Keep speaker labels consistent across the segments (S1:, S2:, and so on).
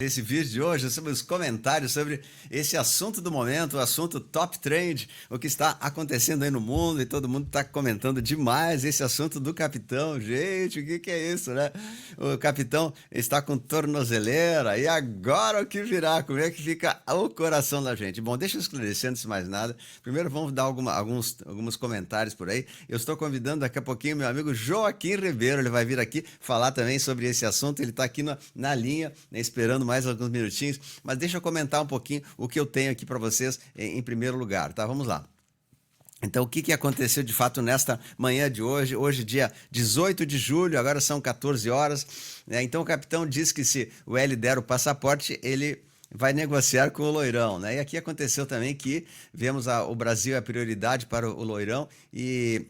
S1: Esse vídeo de hoje sobre os comentários sobre esse assunto do momento, o assunto top trend, o que está acontecendo aí no mundo e todo mundo está comentando demais esse assunto do capitão. Gente, o que que é isso, né? O capitão está com tornozeleira e agora o que virá? Como é que fica o coração da gente? Bom, deixa eu esclarecer antes de mais nada. Primeiro vamos dar alguns comentários por aí. Eu estou convidando daqui a pouquinho meu amigo Joaquim Ribeiro, ele vai vir aqui falar também sobre esse assunto. Ele está aqui na linha, né, esperando mais alguns minutinhos, mas deixa eu comentar um pouquinho o que eu tenho aqui para vocês em primeiro lugar, tá? Vamos lá. Então, o que aconteceu de fato nesta manhã de hoje? Hoje, dia 18 de julho, agora são 14 horas. Né? Então, o capitão disse que se o L der o passaporte, ele vai negociar com o Loirão. Né? E aqui aconteceu também que vemos o Brasil é a prioridade para o Loirão e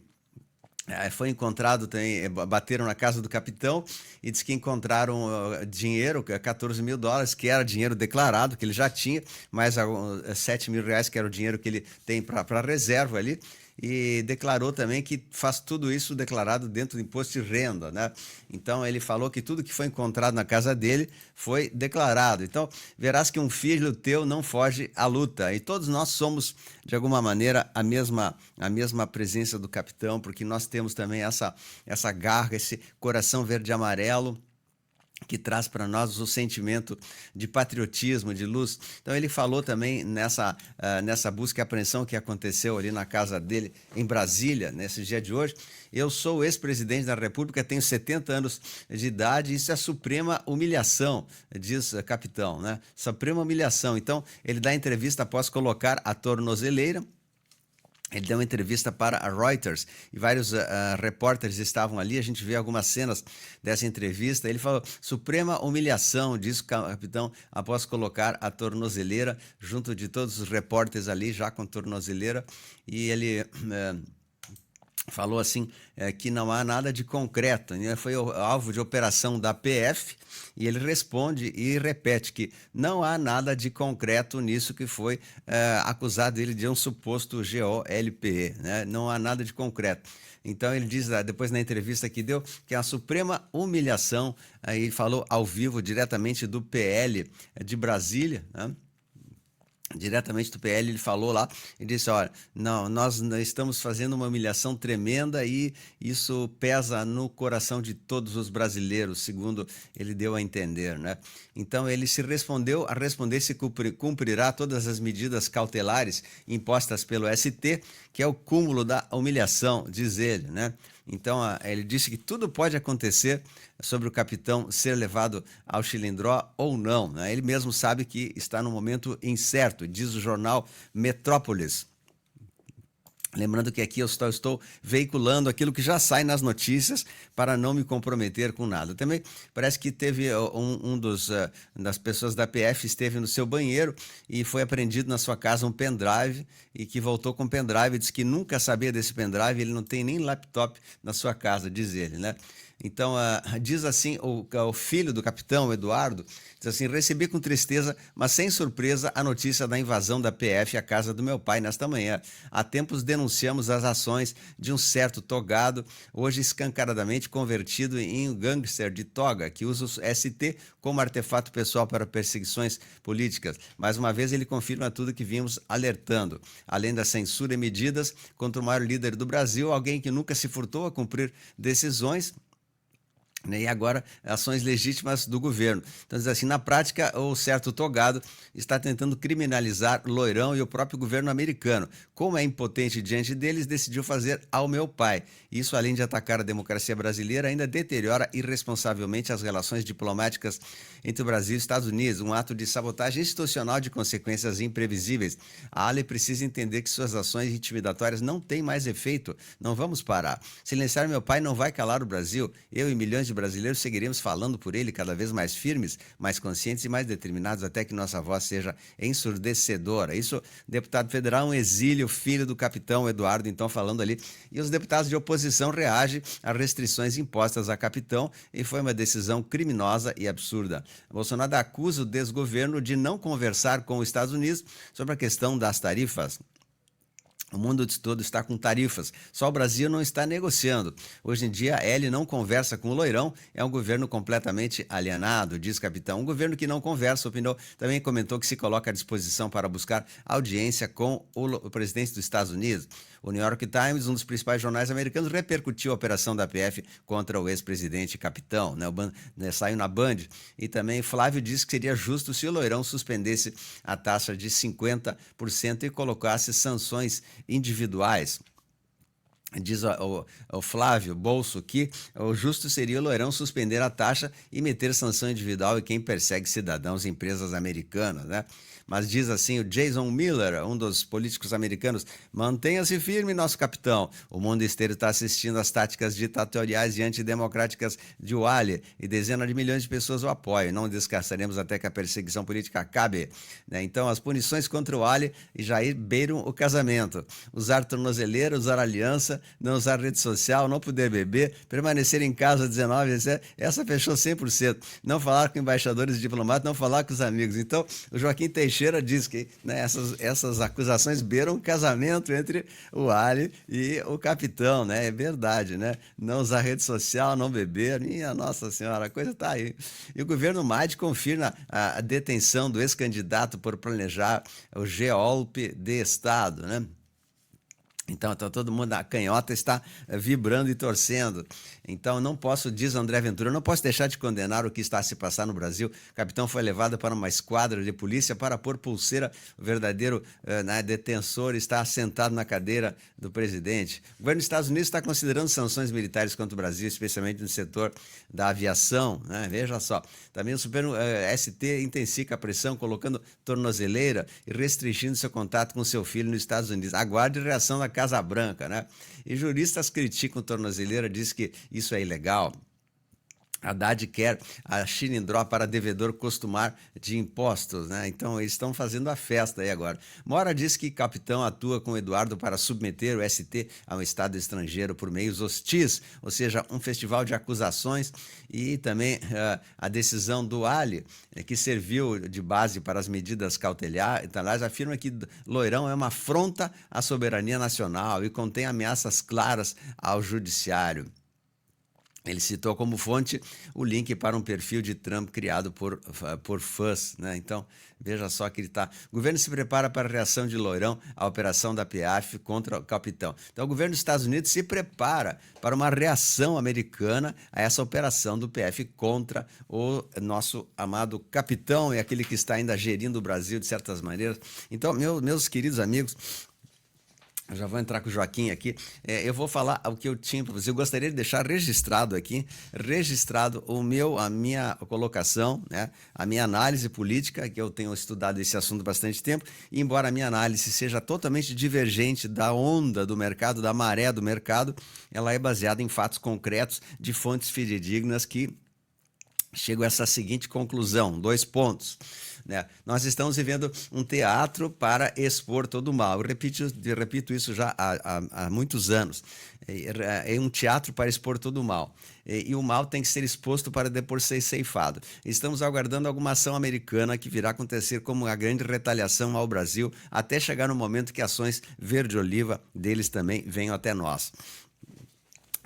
S1: foi encontrado também, bateram na casa do capitão e diz que encontraram dinheiro, US$ 14.000, que era dinheiro declarado, que ele já tinha, mais R$ 7.000, que era o dinheiro que ele tem para reserva ali, e declarou também que faz tudo isso declarado dentro do imposto de renda, né? Então ele falou que tudo que foi encontrado na casa dele foi declarado. Então verás que um filho teu não foge à luta, e todos nós somos de alguma maneira a mesma presença do capitão, porque nós temos também essa garra, esse coração verde e amarelo que traz para nós o sentimento de patriotismo, de luz. Então ele falou também nessa busca e apreensão que aconteceu ali na casa dele em Brasília, nesse dia de hoje. Eu sou o ex-presidente da República, tenho 70 anos de idade, isso é suprema humilhação, diz o capitão, né? Suprema humilhação. Então ele dá entrevista após colocar a tornozeleira. Ele deu uma entrevista para a Reuters e vários repórteres estavam ali. A gente vê algumas cenas dessa entrevista. Ele falou: suprema humilhação, disse o capitão, após colocar a tornozeleira junto de todos os repórteres ali, já com tornozeleira. E ele falou assim que não há nada de concreto, né? Foi alvo de operação da PF e ele responde e repete que não há nada de concreto nisso que foi acusado ele de um suposto GOLPE, né? Não há nada de concreto. Então ele diz, depois na entrevista que deu, que é a suprema humilhação. Aí ele falou ao vivo, diretamente do PL de Brasília, né? Diretamente do PL, ele falou lá e disse: olha, não, nós estamos fazendo uma humilhação tremenda e isso pesa no coração de todos os brasileiros, segundo ele deu a entender, né? Então ele se respondeu a responder se cumprirá todas as medidas cautelares impostas pelo ST, que é o cúmulo da humilhação, diz ele, né? Então ele disse que tudo pode acontecer sobre o capitão ser levado ao Chilindró ou não, né? Ele mesmo sabe que está num momento incerto, diz o jornal Metrópolis. Lembrando que aqui eu estou veiculando aquilo que já sai nas notícias para não me comprometer com nada. Também parece que teve das pessoas da PF esteve no seu banheiro e foi apreendido na sua casa um pendrive e que voltou com o pendrive, diz que nunca sabia desse pendrive, ele não tem nem laptop na sua casa, diz ele, né? Então, diz assim o filho do capitão, Eduardo, diz assim: recebi com tristeza, mas sem surpresa, a notícia da invasão da PF à casa do meu pai nesta manhã. Há tempos denunciamos as ações de um certo togado, hoje escancaradamente convertido em um gangster de toga, que usa o ST como artefato pessoal para perseguições políticas. Mais uma vez, ele confirma tudo que vimos alertando. Além da censura e medidas contra o maior líder do Brasil, alguém que nunca se furtou a cumprir decisões, e agora ações legítimas do governo. Então diz assim: na prática, o certo togado está tentando criminalizar Loirão e o próprio governo americano. Como é impotente diante deles, decidiu fazer ao meu pai. Isso, além de atacar a democracia brasileira, ainda deteriora irresponsavelmente as relações diplomáticas entre o Brasil e os Estados Unidos, um ato de sabotagem institucional de consequências imprevisíveis. A Ale precisa entender que suas ações intimidatórias não têm mais efeito. Não vamos parar. Silenciar meu pai não vai calar o Brasil. Eu e milhões de brasileiros seguiremos falando por ele cada vez mais firmes, mais conscientes e mais determinados até que nossa voz seja ensurdecedora. Isso, deputado federal, um exílio, filho do capitão Eduardo, então falando ali. E os deputados de oposição reagem às restrições impostas a capitão e foi uma decisão criminosa e absurda. Bolsonaro acusa o desgoverno de não conversar com os Estados Unidos sobre a questão das tarifas. O mundo todo está com tarifas. Só o Brasil não está negociando. Hoje em dia, ele não conversa com o Loirão. É um governo completamente alienado, diz capitão. Um governo que não conversa, opinou. Também comentou que se coloca à disposição para buscar audiência com o presidente dos Estados Unidos. O New York Times, um dos principais jornais americanos, repercutiu a operação da PF contra o ex-presidente capitão, né, saiu na Band. E também Flávio disse que seria justo se o Loirão suspendesse a taxa de 50% e colocasse sanções individuais. Diz o Flávio Bolso que o justo seria o Loirão suspender a taxa e meter sanção individual em quem persegue cidadãos e empresas americanas, né? Mas diz assim o Jason Miller, um dos políticos americanos: mantenha-se firme, nosso capitão. O mundo inteiro está assistindo às táticas ditatoriais e antidemocráticas de Wally e dezenas de milhões de pessoas o apoiam. Não descansaremos até que a perseguição política acabe, né? Então, as punições contra o Wally e Jair beiram o casamento. Usar tornozeleira, usar aliança, não usar rede social, não poder beber, permanecer em casa 19, etc. Essa fechou 100%. Não falar com embaixadores e diplomatas, não falar com os amigos. Então, o Joaquim Teixeira diz que, né, essas acusações beiram um casamento entre o Ali e o capitão, né? É verdade, né? Não usar rede social, não beber, minha Nossa Senhora, a coisa tá aí. E o governo Madi confirma a detenção do ex-candidato por planejar o golpe de Estado, né? Então, todo mundo, a canhota está vibrando e torcendo. Então, não posso, diz André Ventura, não posso deixar de condenar o que está a se passar no Brasil. O capitão foi levado para uma esquadra de polícia para pôr pulseira. O verdadeiro detensor está sentado na cadeira do presidente. O governo dos Estados Unidos está considerando sanções militares contra o Brasil, especialmente no setor da aviação, né? Veja só. Também o Supremo ST intensifica a pressão, colocando tornozeleira e restringindo seu contato com seu filho nos Estados Unidos. Aguarde reação da Casa Branca, né? E juristas criticam tornozeleira, diz que isso é ilegal. Haddad quer a Xilindró para devedor costumar de impostos, né? Então, eles estão fazendo a festa aí agora. Mora diz que capitão atua com Eduardo para submeter o ST a um estado estrangeiro por meios hostis, ou seja, um festival de acusações. E também a decisão do Ali, que serviu de base para as medidas cautelares, afirma que Loirão é uma afronta à soberania nacional e contém ameaças claras ao judiciário. Ele citou como fonte o link para um perfil de Trump criado por fãs, né? Então, veja só que ele está... O governo se prepara para a reação de Loirão à operação da PF contra o capitão. Então, o governo dos Estados Unidos se prepara para uma reação americana a essa operação do PF contra o nosso amado capitão e aquele que está ainda gerindo o Brasil de certas maneiras. Então, meus queridos amigos... Eu já vou entrar com o Joaquim aqui. Eu vou falar o que eu tinha para você. Eu gostaria de deixar registrado aqui, a minha colocação, né? A minha análise política, que eu tenho estudado esse assunto há bastante tempo, e embora a minha análise seja totalmente divergente da onda do mercado, da maré do mercado, ela é baseada em fatos concretos de fontes fidedignas que chegam a essa seguinte conclusão, 2 pontos. Né? Nós estamos vivendo um teatro para expor todo o mal. Eu repito isso já há muitos anos. É um teatro para expor todo o mal. E o mal tem que ser exposto para depois ser ceifado. Estamos aguardando alguma ação americana que virá acontecer como uma grande retaliação ao Brasil, até chegar no momento que ações verde-oliva deles também venham até nós.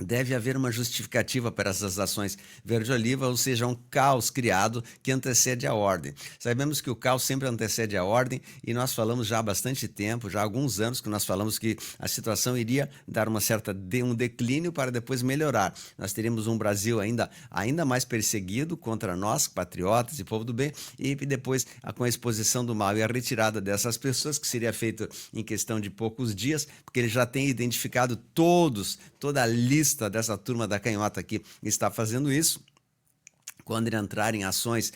S1: Deve haver uma justificativa para essas ações verde-oliva, ou seja, um caos criado que antecede a ordem. Sabemos que o caos sempre antecede a ordem e nós falamos já há bastante tempo, já há alguns anos, que nós falamos que a situação iria dar um declínio para depois melhorar. Nós teríamos um Brasil ainda mais perseguido contra nós, patriotas e povo do bem, e depois com a exposição do mal e a retirada dessas pessoas, que seria feito em questão de poucos dias, porque ele já tem identificado toda a lista dessa turma da canhota que está fazendo isso. Quando ele entrar em ações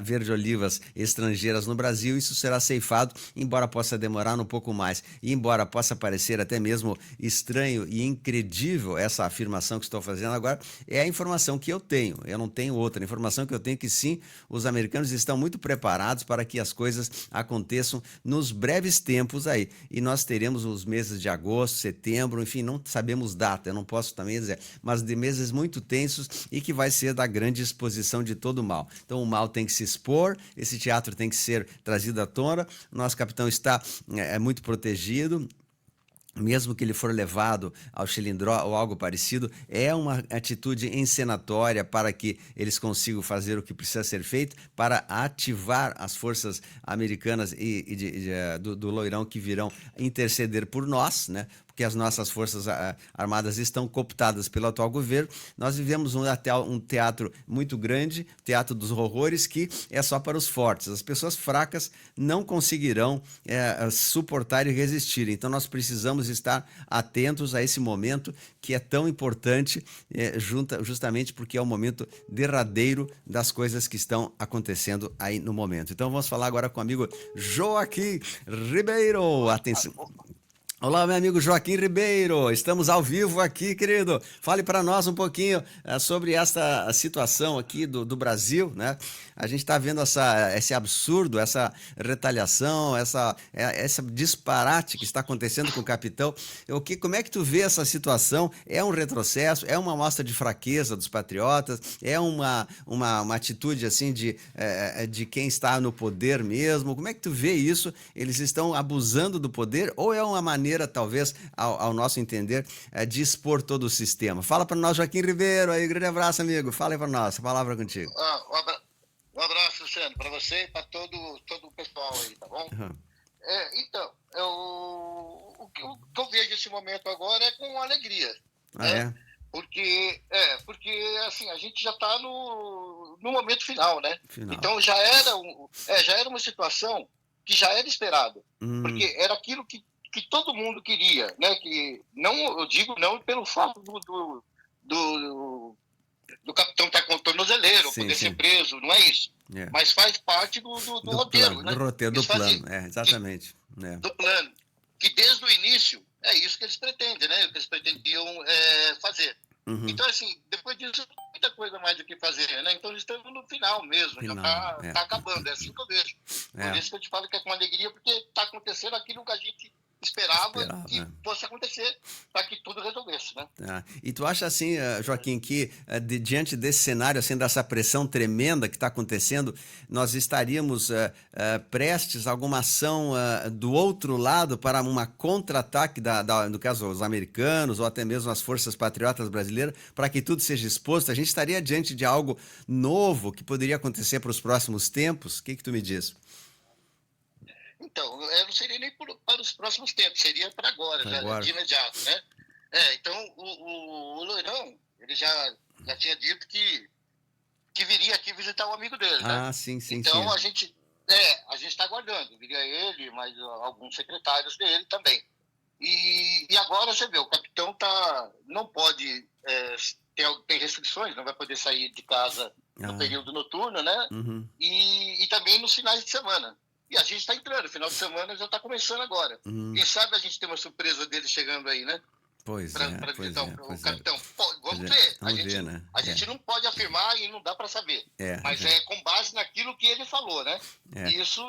S1: verde-olivas estrangeiras no Brasil, isso será ceifado, embora possa demorar um pouco mais, e embora possa parecer até mesmo estranho e incredível essa afirmação que estou fazendo agora, é a informação que eu tenho, eu não tenho outra. A informação que eu tenho é que sim, os americanos estão muito preparados para que as coisas aconteçam nos breves tempos aí, e nós teremos os meses de agosto, setembro, enfim, não sabemos data, eu não posso também dizer, mas de meses muito tensos e que vai ser da grande exposição de todo o mal. Então o mal tem que se expor, esse teatro tem que ser trazido à tona, o nosso capitão está muito protegido, mesmo que ele for levado ao Chilindró ou algo parecido, é uma atitude encenatória para que eles consigam fazer o que precisa ser feito para ativar as forças americanas do Loirão que virão interceder por nós, né? Porque as nossas forças armadas estão cooptadas pelo atual governo. Nós vivemos um teatro muito grande, teatro dos horrores, que é só para os fortes. As pessoas fracas não conseguirão suportar e resistir. Então nós precisamos estar atentos a esse momento que é tão importante, justamente porque é o momento derradeiro das coisas que estão acontecendo aí no momento. Então vamos falar agora com o amigo Joaquim Ribeiro. Atenção. Olá, meu amigo Joaquim Ribeiro, estamos ao vivo aqui, querido. Fale para nós um pouquinho sobre essa situação aqui do Brasil, né? A gente está vendo esse absurdo, essa retaliação, essa disparate que está acontecendo com o capitão. Como é que tu vê essa situação? É um retrocesso? É uma mostra de fraqueza dos patriotas? É uma atitude assim de quem está no poder mesmo? Como é que tu vê isso? Eles estão abusando do poder ou é uma maneira, talvez, ao nosso entender, de expor todo o sistema? Fala para nós, Joaquim Ribeiro, aí, grande abraço, amigo. Fala aí para nós, a palavra é contigo.
S2: Um abraço, Luciano, para você e para todo o pessoal aí, tá bom?
S1: Uhum.
S2: Então, o que eu vejo esse momento agora é com alegria, né?
S1: É?
S2: Porque assim, a gente já está no momento final, né?
S1: Final.
S2: Então já era uma situação que já era esperada, porque era aquilo que todo mundo queria, né? Que não, eu digo não pelo fato do capitão estar com o tornozeleiro, poder ser preso, não é isso.
S1: É.
S2: Mas faz parte do roteiro,
S1: plano,
S2: né?
S1: Do roteiro, do plano, exatamente.
S2: Do plano. Que desde o início é isso que eles pretendem, né? O que eles pretendiam fazer.
S1: Uhum.
S2: Então, assim, depois disso, muita coisa mais do que fazer, né? Então, eles estão no final mesmo, já está acabando, é assim que eu vejo. Por isso que eu te falo que é com alegria, porque está acontecendo aquilo que a gente esperava que fosse acontecer para que tudo resolvesse, né?
S1: E tu acha assim, Joaquim, que diante desse cenário, assim, dessa pressão tremenda que está acontecendo, nós estaríamos prestes a alguma ação do outro lado para uma contra-ataque, no caso, os americanos ou até mesmo as forças patriotas brasileiras, para que tudo seja exposto? A gente estaria diante de algo novo que poderia acontecer para os próximos tempos? O que tu me diz?
S2: Então, não seria nem para os próximos tempos, seria para agora, de imediato, né? Então, o Loirão, ele já tinha dito que viria aqui visitar o amigo dele, né?
S1: Sim.
S2: Então, a gente está aguardando, viria ele, mas alguns secretários dele também. E agora, você vê, o capitão não pode, tem restrições, não vai poder sair de casa no período noturno, né?
S1: Uhum.
S2: E também nos finais de semana. E a gente está entrando, final de semana já está começando agora. Quem sabe a gente tem uma surpresa dele chegando aí, né? Para visitar o capitão. Vamos ver. A gente não pode afirmar e não dá para saber. Mas é com base naquilo que ele falou, né? Isso,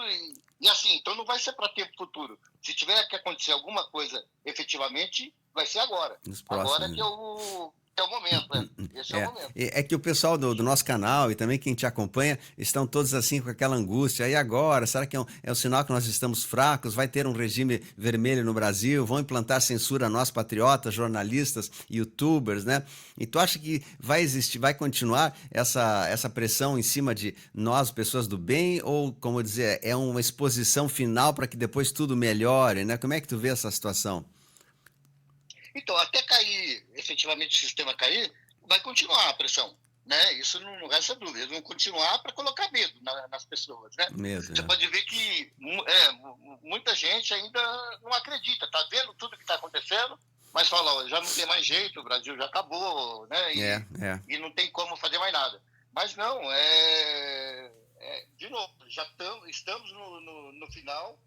S2: e assim, então não vai ser para tempo futuro. Se tiver que acontecer alguma coisa efetivamente, vai ser agora. Agora que é o momento, né? Esse é o momento.
S1: É que o pessoal do nosso canal e também quem te acompanha estão todos assim com aquela angústia. E agora? Será que é um sinal que nós estamos fracos? Vai ter um regime vermelho no Brasil? Vão implantar censura a nós, patriotas, jornalistas, youtubers, né? E tu acha que vai existir, vai continuar essa pressão em cima de nós, pessoas do bem? Ou, como dizer, é uma exposição final para que depois tudo melhore, né? Como é que tu vê essa situação?
S2: Então, até cair, efetivamente o sistema cair, vai continuar a pressão, né? Isso não resta dúvida. Eles vão continuar para colocar medo nas pessoas, né? Você pode ver que muita gente ainda não acredita, tá vendo tudo que está acontecendo, mas fala, ó, já não tem mais jeito, o Brasil já acabou, né? E não tem como fazer mais nada. Mas não, de novo, já estamos no final.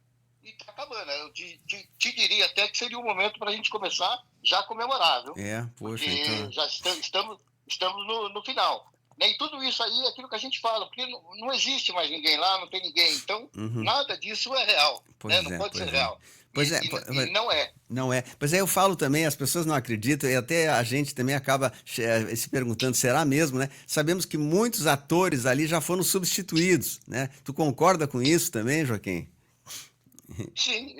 S2: E está acabando. Eu te diria até que seria o momento para a gente começar já a comemorar, viu?
S1: Poxa,
S2: porque
S1: então...
S2: já estamos no final. Né? E tudo isso aí é aquilo que a gente fala, porque não existe mais ninguém lá, não tem ninguém. Então, nada disso é real. Né? Não pode ser real. E não é.
S1: Não é. Pois eu falo também, as pessoas não acreditam e até a gente também acaba se perguntando, será mesmo, né? Sabemos que muitos atores ali já foram substituídos, né? Tu concorda com isso também, Joaquim?
S2: Sim,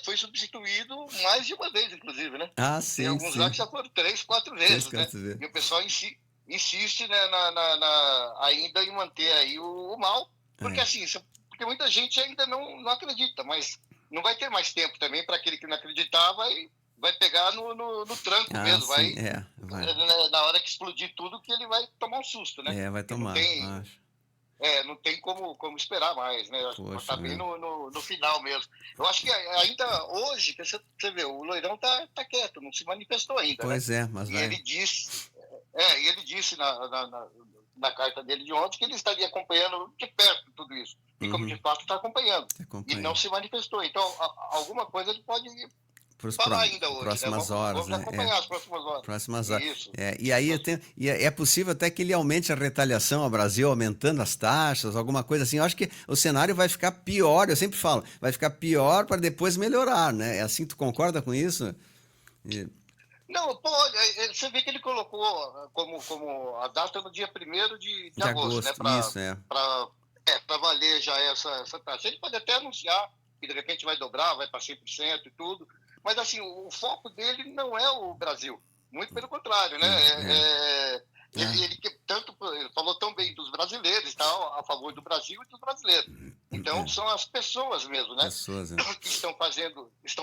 S2: foi substituído mais de uma vez, inclusive, né?
S1: Ah,
S2: Tem
S1: sim,
S2: alguns lá
S1: sim.
S2: que já foram 3, 4
S1: Três,
S2: vezes, né?
S1: quatro vezes.
S2: E o pessoal insiste, né, ainda em manter aí o mal, porque
S1: É.
S2: assim, porque muita gente ainda não acredita, mas não vai ter mais tempo também para aquele que não acreditar, vai pegar no tranco
S1: Ah,
S2: mesmo,
S1: sim, vai.
S2: na hora que explodir tudo, que ele vai tomar um susto, né?
S1: Vai
S2: Que não
S1: tomar,
S2: tem,
S1: acho.
S2: não tem como esperar mais, né?
S1: Poxa,
S2: Está bem
S1: meu.
S2: no final mesmo. Eu acho que ainda hoje, você vê, o Loirão tá quieto, não se manifestou ainda, né?
S1: Pois é, mas
S2: E
S1: vai.
S2: ele disse na carta dele de ontem que ele estaria acompanhando de perto tudo isso. E como de fato está acompanhando. E não se manifestou. Então, alguma coisa ele pode falar ainda hoje, né?
S1: Próximas horas,
S2: Vamos
S1: né?
S2: acompanhar as próximas horas.
S1: Próximas horas.
S2: Isso.
S1: E aí é possível até que ele aumente a retaliação ao Brasil, aumentando as taxas, alguma coisa assim. Eu acho que o cenário vai ficar pior, eu sempre falo, vai ficar pior para depois melhorar, né? É assim, tu concorda com isso?
S2: Não, pô, você vê que ele colocou como a data no dia 1º de
S1: De
S2: agosto, né?
S1: agosto, isso,
S2: Para valer já essa taxa. Ele pode até anunciar que de repente vai dobrar, vai para 100% e tudo, mas assim, o foco dele não é o Brasil. Muito pelo contrário, né? Ele falou tão bem dos brasileiros, tal, a favor do Brasil e dos brasileiros. Então, são as pessoas mesmo, né?
S1: Pessoas,
S2: que estão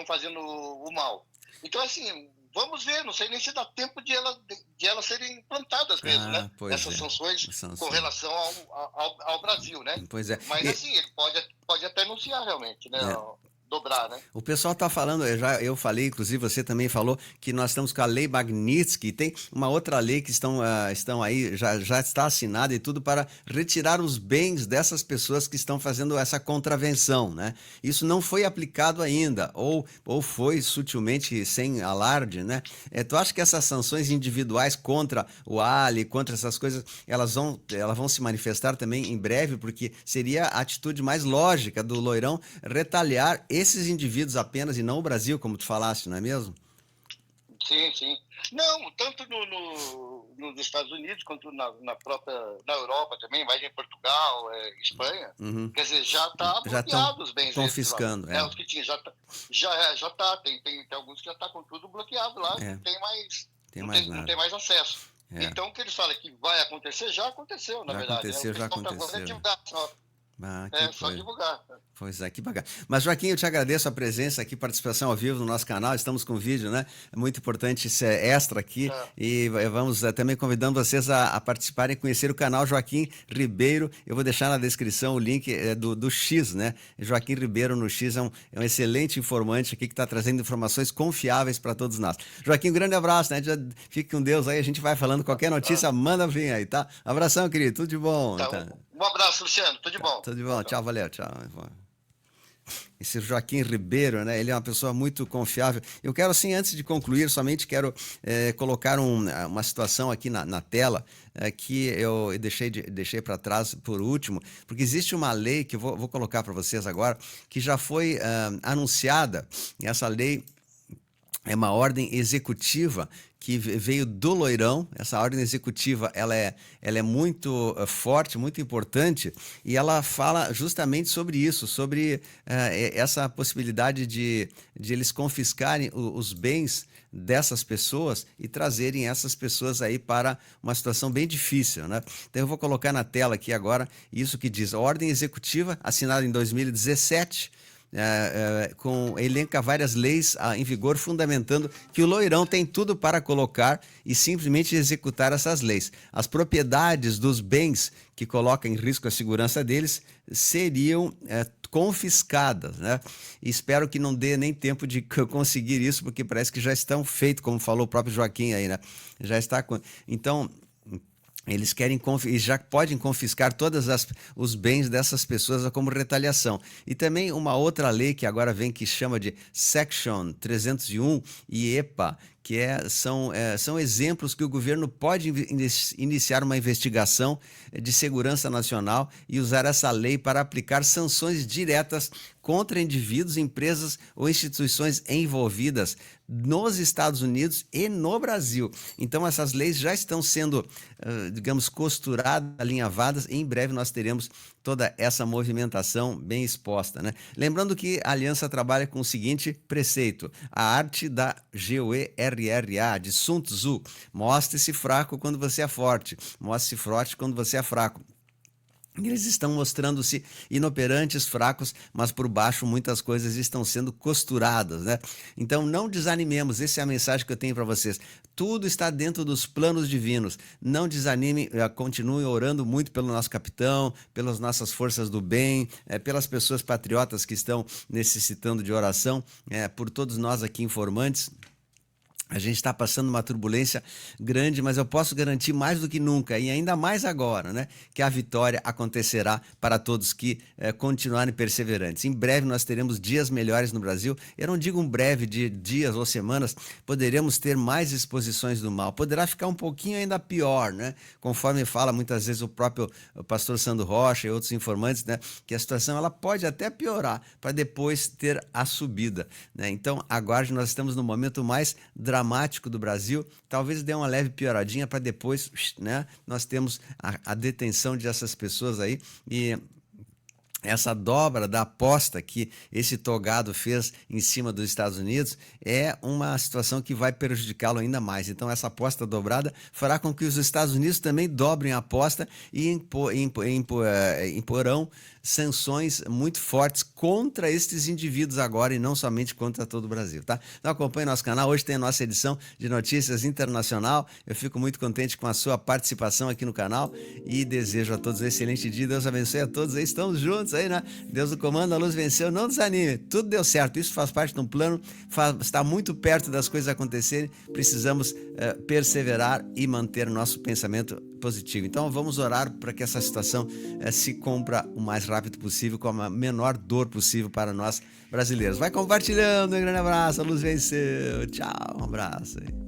S2: fazendo o mal. Então, assim, vamos ver, não sei nem se dá tempo de elas serem implantadas mesmo, né? Essas sanções com relação ao Brasil, né?
S1: Pois é.
S2: Mas, assim, ele pode até anunciar realmente, né? Dobrar, né?
S1: O pessoal está falando, eu falei, inclusive você também falou, que nós estamos com a Lei Magnitsky, e tem uma outra lei que estão aí, já está assinada e tudo, para retirar os bens dessas pessoas que estão fazendo essa contravenção, né? Isso não foi aplicado ainda, ou foi sutilmente sem alarde, né? Tu acha que essas sanções individuais contra o Ali, contra essas coisas, elas vão se manifestar também em breve, porque seria a atitude mais lógica do Loirão retalhar esses indivíduos apenas e não o Brasil, como tu falaste, não é mesmo?
S2: Sim, sim. Não, tanto nos Estados Unidos quanto na Europa também, mais em Portugal, Espanha, quer dizer, já está bloqueado os bens
S1: confiscando,
S2: deles lá. Os que tinha, já tá, tem alguns que já está com tudo bloqueado lá, não tem mais, não tem mais acesso. Então, o que eles falam que vai acontecer, já aconteceu, na verdade.
S1: Já aconteceu.
S2: É divulgar só. Só divulgar.
S1: Pois é, que bacana. Mas, Joaquim, eu te agradeço a presença aqui, participação ao vivo no nosso canal. Estamos com vídeo, né? É muito importante esse extra aqui. E vamos também convidando vocês a participarem e conhecer o canal Joaquim Ribeiro. Eu vou deixar na descrição o link do X, né? Joaquim Ribeiro no X é um excelente informante aqui que está trazendo informações confiáveis para todos nós. Joaquim, um grande abraço, né? Fique com Deus aí, a gente vai falando. Qualquer notícia, manda vir aí, tá? Abração, querido. Tudo de bom.
S2: Tá. Um abraço, Luciano. Tudo de bom.
S1: Tudo de bom. Tchau, valeu. Tchau. Esse Joaquim Ribeiro, né? Ele é uma pessoa muito confiável. Eu quero, assim, antes de concluir, somente quero colocar uma situação aqui na tela que eu deixei para trás por último, porque existe uma lei que eu vou colocar para vocês agora, que já foi anunciada, e essa lei é uma ordem executiva que veio do Loirão. Essa ordem executiva ela é muito forte, muito importante, e ela fala justamente sobre isso, sobre essa possibilidade de eles confiscarem os bens dessas pessoas e trazerem essas pessoas aí para uma situação bem difícil, né? Então eu vou colocar na tela aqui agora isso que diz: a ordem executiva assinada em 2017, elenca várias leis em vigor, fundamentando que o Loirão tem tudo para colocar e simplesmente executar essas leis. As propriedades dos bens que colocam em risco a segurança deles seriam confiscadas, né? E espero que não dê nem tempo de conseguir isso, porque parece que já estão feitos, como falou o próprio Joaquim aí, né? Já está. Então, eles querem e já podem confiscar todos os bens dessas pessoas como retaliação. E também uma outra lei que agora vem, que chama de Section 301 e EPA, que são exemplos que o governo pode iniciar uma investigação de segurança nacional e usar essa lei para aplicar sanções diretas contra indivíduos, empresas ou instituições envolvidas nos Estados Unidos e no Brasil. Então essas leis já estão sendo, digamos, costuradas, alinhavadas, e em breve nós teremos toda essa movimentação bem exposta, né? Lembrando que a Aliança trabalha com o seguinte preceito: a arte da GOERRA, de Sun Tzu: mostre-se fraco quando você é forte, mostre-se forte quando você é fraco. Eles estão mostrando-se inoperantes, fracos, mas por baixo muitas coisas estão sendo costuradas, né? Então não desanimemos, essa é a mensagem que eu tenho para vocês. Tudo está dentro dos planos divinos. Não desanime, continue orando muito pelo nosso capitão, pelas nossas forças do bem, pelas pessoas patriotas que estão necessitando de oração, por todos nós aqui informantes. A gente está passando uma turbulência grande, mas eu posso garantir mais do que nunca, e ainda mais agora, né, que a vitória acontecerá para todos que continuarem perseverantes. Em breve nós teremos dias melhores no Brasil. Eu não digo um breve de dias ou semanas, poderemos ter mais exposições do mal. Poderá ficar um pouquinho ainda pior, né? Conforme fala muitas vezes o próprio pastor Sandro Rocha e outros informantes, né, que a situação ela pode até piorar para depois ter a subida, né? Então aguarde, nós estamos no momento mais dramático do Brasil, talvez dê uma leve pioradinha para depois, né, nós temos a detenção dessas pessoas aí. E essa dobra da aposta que esse togado fez em cima dos Estados Unidos é uma situação que vai prejudicá-lo ainda mais. Então essa aposta dobrada fará com que os Estados Unidos também dobrem a aposta e imporão sanções muito fortes contra estes indivíduos agora, e não somente contra todo o Brasil, tá? Então acompanhe nosso canal. Hoje tem a nossa edição de notícias internacional. Eu fico muito contente com a sua participação aqui no canal e desejo a todos um excelente dia. Deus abençoe a todos aí. Estamos juntos aí, né? Deus do comando, a luz venceu. Não desanime, tudo deu certo. Isso faz parte de um plano, está muito perto das coisas acontecerem. Precisamos perseverar e manter o nosso pensamento positivo. Então vamos orar para que essa situação se cumpra o mais rápido possível, com a menor dor possível para nós brasileiros. Vai compartilhando, um grande abraço, a luz venceu. Tchau, um abraço aí.